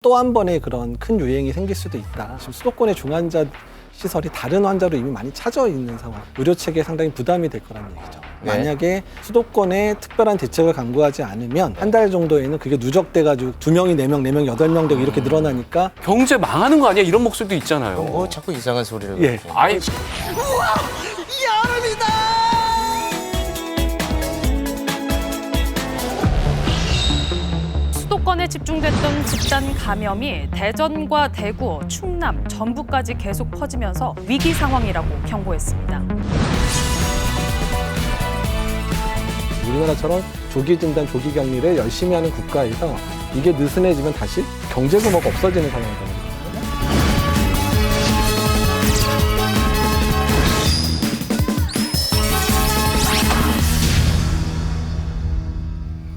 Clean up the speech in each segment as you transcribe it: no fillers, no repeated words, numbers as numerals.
또 한 번의 그런 큰 유행이 생길 수도 있다. 지금 수도권의 중환자 시설이 다른 환자로 이미 많이 차져 있는 상황. 의료 체계에 상당히 부담이 될 거라는 얘기죠. 네. 만약에 수도권에 특별한 대책을 강구하지 않으면 한 달 정도에는 그게 누적돼가지고 2명이 4명, 4명, 8명 되고 이렇게 늘어나니까 경제 망하는 거 아니야? 이런 목소리도 있잖아요. 뭐 자꾸 이상한 소리를. 예. 아니, 수도권에 집중됐던 집단 감염이 대전과 대구, 충남, 전북까지 계속 퍼지면서 위기 상황이라고 경고했습니다. 우리나라처럼 조기 진단, 조기 격리를 열심히 하는 국가에서 이게 느슨해지면 다시 경제 규모가 없어지는 상황이 됩니다.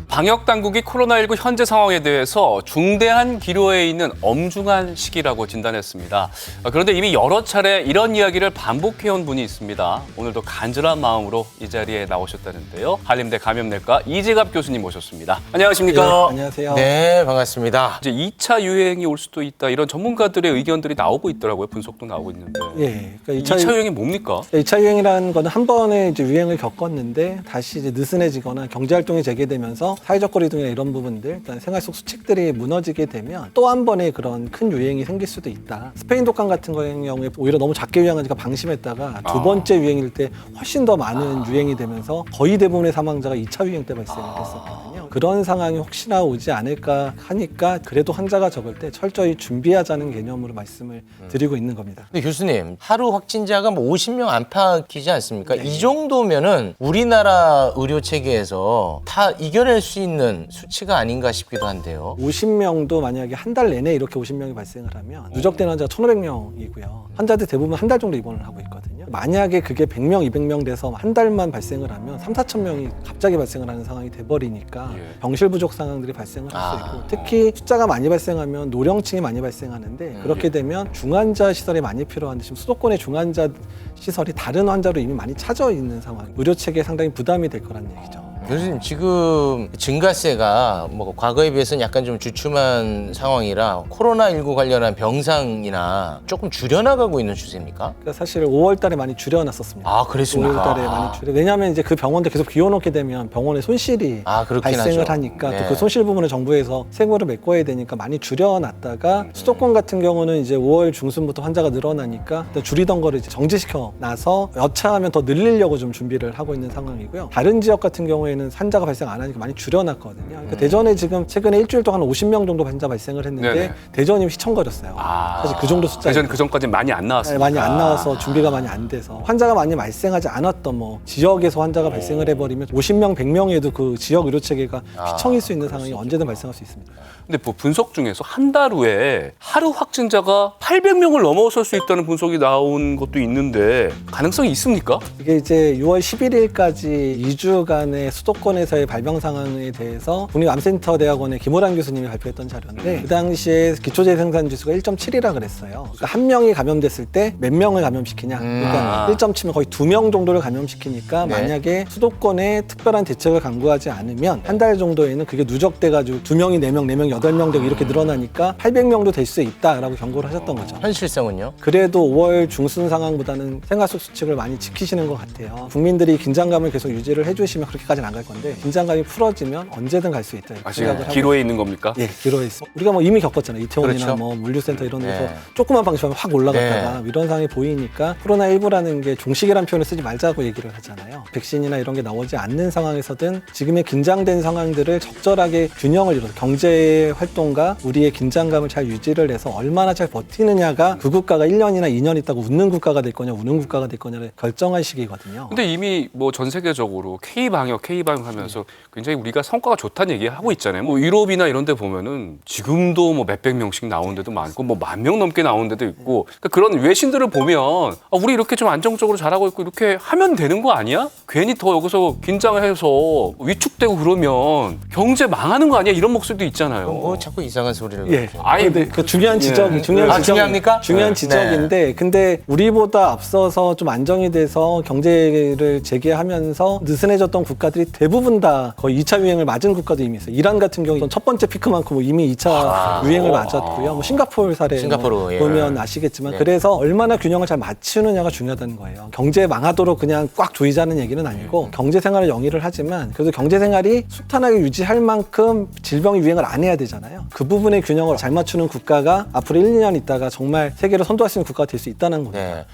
방역당국이 코로나19 현재 상황에 대해서 중대한 기로에 있는 엄중한 시기라고 진단했습니다. 그런데 이미 여러 차례 이런 이야기를 반복해온 분이 있습니다. 오늘도 간절한 마음으로 이 자리에 나오셨다는데요. 한림대 감염내과 이재갑 교수님 모셨습니다. 안녕하십니까? 네, 안녕하세요. 네, 반갑습니다. 이제 2차 유행이 올 수도 있다. 이런 전문가들의 의견들이 나오고 있더라고요. 분석도 나오고 있는데. 예, 그러니까 2차 유행이 뭡니까? 2차 유행이라는 거는 한 번의 이제 유행을 겪었는데 다시 이제 느슨해지거나 경제 활동이 재개되면서 사회적 거리두기나 이런 부분들, 일단 생활 속 수칙들이 무너지게 되면 또 한 번의 그런 큰 유행이 생길 수도 있다. 스페인 독감 같은 경우에 오히려 너무 작게 유행하니까 방심했다가 두 번째 유행일 때 훨씬 더 많은 유행이 되면서 거의 대부분의 사망자가 2차 유행 때 발생했었거든요. 그런 상황이 혹시나 오지 않을까 하니까 그래도 환자가 적을 때 철저히 준비하자는 개념으로 말씀을 드리고 있는 겁니다. 근데 교수님, 하루 확진자가 뭐 50명 안팎이지 않습니까? 이 정도면은 우리나라 의료 체계에서 다 이겨낼 수 있는 수치가 아닌가 싶기도 한데요. 50명도 만약에 한 달 내내 이렇게 50명이 발생을 하면 누적된 환자가 1,500명이고요. 환자들 대부분 한 달 정도 입원을 하고 있거든요. 만약에 그게 100명, 200명 돼서 한 달만 발생을 하면 3, 4천 명이 갑자기 발생을 하는 상황이 돼버리니까 병실 부족 상황들이 발생을 할 수 있고 특히 숫자가 많이 발생하면 노령층이 많이 발생하는데 그렇게 되면 중환자 시설이 많이 필요한데 지금 수도권의 중환자 시설이 다른 환자로 이미 많이 차져 있는 상황. 의료 체계에 상당히 부담이 될 거라는 얘기죠. 교수님, 지금 증가세가 뭐 과거에 비해서는 약간 좀 주춤한 상황이라 코로나19 관련한 병상이나 조금 줄여나가고 있는 추세입니까? 그러니까 사실 5월 달에 많이 줄여놨었습니다. 아, 그랬습니까? 5월 달에 많이 줄여. 왜냐하면 이제 그 병원도 계속 비워놓게 되면 병원에 손실이 그렇긴 발생을 하죠. 하니까 네. 또 그 손실 부분을 정부에서 세금으로 메꿔야 되니까 많이 줄여놨다가 수도권 같은 경우는 이제 5월 중순부터 환자가 늘어나니까 줄이던 거를 이제 정지시켜 놔서 여차하면 더 늘리려고 좀 준비를 하고 있는 상황이고요. 다른 지역 같은 경우에는 환자가 발생 안 하니까 많이 줄여놨거든요. 그러니까 대전에 지금 최근에 일주일 동안 50명 정도 환자 발생을 했는데 네네. 대전이 휘청거렸어요. 사실 그 정도 숫자. 대전 그전까지는 많이 안 나왔어요. 많이 안 나와서 준비가 많이 안 돼서 환자가 많이 발생하지 않았던 뭐 지역에서 환자가 발생을 해버리면 50명, 100명에도 그 지역 의료 체계가 휘청일 수 있는 상황이 언제든 발생할 수 있습니다. 근데 뭐 분석 중에서 한 달 후에 하루 확진자가 800명을 넘어설 수 있다는 분석이 나온 것도 있는데 가능성이 있습니까? 이게 이제 6월 11일까지 2주간의 수도권에서의 발병 상황에 대해서 국립암센터 대학원의 김호란 교수님이 발표했던 자료인데 그 당시에 기초재생산 지수가 1.7이라 그랬어요. 그러니까 한 명이 감염됐을 때 몇 명을 감염시키냐. 그러니까 1.7면 거의 2명 정도를 감염시키니까 네. 만약에 수도권에 특별한 대책을 강구하지 않으면 한 달 정도에는 그게 누적돼가지고 2명이 4명, 4명, 8명 되고 이렇게 늘어나니까 800명도 될 수 있다라고 경고를 하셨던 거죠. 현실성은요? 그래도 5월 중순 상황보다는 생활 속 수칙을 많이 지키시는 것 같아요. 국민들이 긴장감을 계속 유지를 해주시면 그렇게까지는 안 갈 건데 긴장감이 풀어지면 언제든 갈 수 있다. 지금 기로에 있는 겁니까? 예, 기로에 있습니다. 우리가 뭐 이미 겪었잖아요. 이태원이나 그렇죠. 뭐 물류센터 이런 데서 네. 조그만 방심하면 확 올라갔다가 이런 상황이 보이니까 코로나19라는 게 종식이라는 표현을 쓰지 말자고 얘기를 하잖아요. 백신이나 이런 게 나오지 않는 상황에서든 지금의 긴장된 상황들을 적절하게 균형을 이뤄서 경제 활동과 우리의 긴장감을 잘 유지를 해서 얼마나 잘 버티느냐가 그 국가가 1년이나 2년 있다가 웃는 국가가 될 거냐 우는 국가가 될 거냐를 결정할 시기거든요. 근데 이미 뭐 전 세계적으로 K방역 하면서 굉장히 우리가 성과가 좋다는 얘기 하고 있잖아요. 뭐 유럽이나 이런 데 보면은 지금도 뭐 몇백 명씩 나온 데도 많고 뭐 10,000명 넘게 나온 데도 있고 그러니까 그런 외신들을 보면 우리 이렇게 좀 안정적으로 잘하고 있고 이렇게 하면 되는 거 아니야? 괜히 더 여기서 긴장을 해서 위축되고 그러면 경제 망하는 거 아니야? 이런 목소리도 있잖아요. 뭐 자꾸 이상한 소리를. 예. 아니, 근데 그 중요한 지적이 예. 중요합니까? 중요한 네. 지적인데 근데 우리보다 앞서서 좀 안정이 돼서 경제를 재개하면서 느슨해졌던 국가들이 대부분 다 거의 2차 유행을 맞은 국가도 이미 있어요. 이란 같은 경우 첫 번째 피크만큼 이미 2차 유행을 맞았고요. 뭐 싱가포르 사례 싱가포르, 예. 보면 아시겠지만 네. 그래서 얼마나 균형을 잘 맞추느냐가 중요하다는 거예요. 경제 망하도록 그냥 꽉 조이자는 얘기는 아니고 경제 생활을 영위를 하지만 그래도 경제 생활이 순탄하게 유지할 만큼 질병이 유행을 안 해야 되잖아요. 그 부분의 균형을 잘 맞추는 국가가 앞으로 1, 2년 있다가 정말 세계로 선도할 수 있는 국가가 될 수 있다는 겁니다. 네.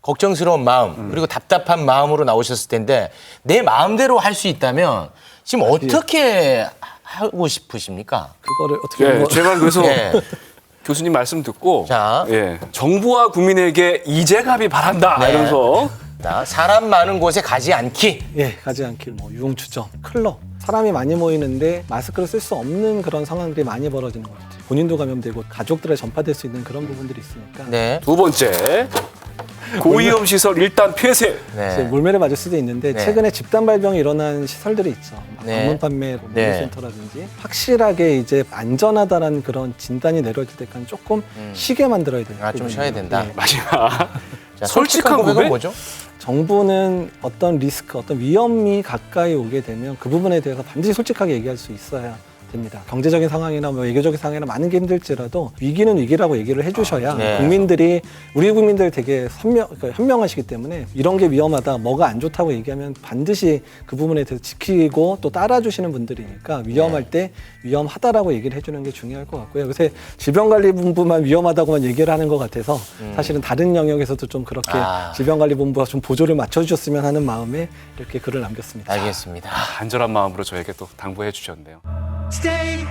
걱정스러운 마음 그리고 답답한 마음으로 나오셨을 텐데 내 마음대로 할 수 있다면 지금 어떻게 하고 싶으십니까? 그거를 어떻게 예, 뭐 제가 그래서 예. 교수님 말씀 듣고 자. 예, 정부와 국민에게 이재갑이 바란다 네. 이러면서 자, 사람 많은 곳에 가지 않기. 예, 가지 않길 뭐 유흥주점, 클럽 사람이 많이 모이는데 마스크를 쓸 수 없는 그런 상황들이 많이 벌어지는 거죠. 본인도 감염되고 가족들에 전파될 수 있는 그런 부분들이 있으니까 네. 두 번째 고위험 시설 일단 폐쇄. 이제 네. 몰매를 맞을 수도 있는데 네. 최근에 집단 발병이 일어난 시설들이 있죠. 네. 방문 판매 네. 센터라든지 확실하게 이제 안전하다라는 그런 진단이 내려질 때까지 조금 쉬게 만들어야 돼요. 아, 좀 쉬어야 된다. 네. 마지막 자, 솔직한 고백은 고백? 뭐죠? 정부는 어떤 리스크, 어떤 위험이 가까이 오게 되면 그 부분에 대해서 반드시 솔직하게 얘기할 수 있어야 됩니다. 경제적인 상황이나 뭐 외교적인 상황이나 많은 게 힘들지라도 위기는 위기라고 얘기를 해주셔야 네. 국민들이 우리 국민들 되게 그러니까 현명하시기 때문에 이런 게 위험하다, 뭐가 안 좋다고 얘기하면 반드시 그 부분에 대해서 지키고 또 따라주시는 분들이니까 위험할 때 위험하다라고 얘기를 해주는 게 중요할 것 같고요. 요새 질병관리본부만 위험하다고만 얘기를 하는 것 같아서 사실은 다른 영역에서도 좀 그렇게 질병관리본부가 좀 보조를 맞춰주셨으면 하는 마음에 이렇게 글을 남겼습니다. 알겠습니다. 간절한 마음으로 저에게 또 당부해 주셨네요. Stay